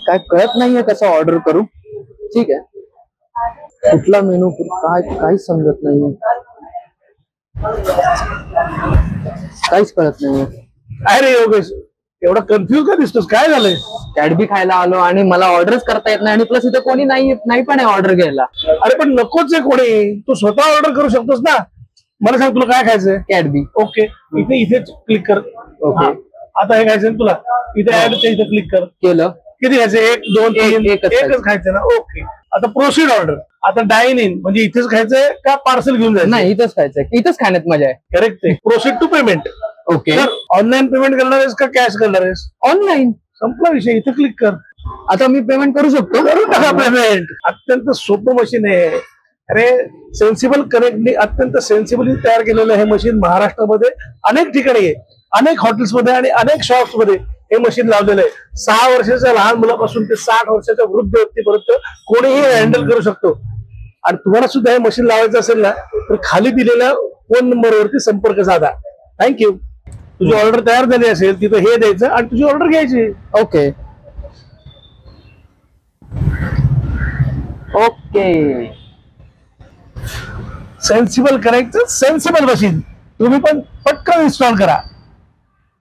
काय कळत नाहीये कसं ऑर्डर करू. ठीक आहे, कुठला मेनू काय काहीच समजत नाहीये, काहीच कळत नाहीये. काय रे योगेश, एवढा कन्फ्युज का दिसतोस? काय झालंय? कॅडबी खायला आलो आणि मला ऑर्डरच करता येत नाही आणि प्लस इथे कोणी नाही पण आहे ऑर्डर घ्यायला. अरे पण नकोच आहे कोणी, तू स्वतः ऑर्डर करू शकतोस ना. मला सांग तुला काय खायचंय? कॅडबी. ओके, इथेच क्लिक कर. ओके, आता हे खायचंय तुला, इथे ऍडच्या इथे क्लिक कर. केलं. किती खायचंय? 1 2 3 एकच खायचं ना. ओके, आता प्रोसीड ऑर्डर. आता डाईन इन म्हणजे इथेच खायचंय का पार्सल घेऊन जायचं? नाही, इथंच खायचंय, इथंच खाण्यात मजा आहे. करेक्ट आहे. Proceed to payment. Okay, online payment करणार आहेस का कॅश करणार आहेस? ऑनलाईन. संपला विषय, इथे क्लिक कर. आता मी पेमेंट करू शकतो? करू टाका पेमेंट. अत्यंत सोपं मशीन आहे. अरे सेन्सिबल कनेक्टनी अत्यंत सेन्सिबली तयार केलेलं हे मशीन महाराष्ट्रामध्ये अनेक ठिकाणी आहे, अनेक हॉटेल्समध्ये आणि अनेक शॉप्स मध्ये हे मशीन लावलेलं आहे. 6 वर्षाच्या लहान मुलापासून ते 60 वर्षाच्या वृद्ध व्यक्तीपर्यंत कोणीही हँडल करू शकतो. आणि तुम्हाला सुद्धा हे मशीन लावायचं असेल ना तर खाली दिलेल्या फोन नंबरवरती संपर्क साधा. थँक्यू. तुझी ऑर्डर तयार झाली असेल तिथं हे द्यायचं आणि तुझी ऑर्डर घ्यायची. Okay okay. सेन्सिबल कनेक्टचं सेन्सिबल मशीन तुम्ही पण पटकन इन्स्टॉल करा.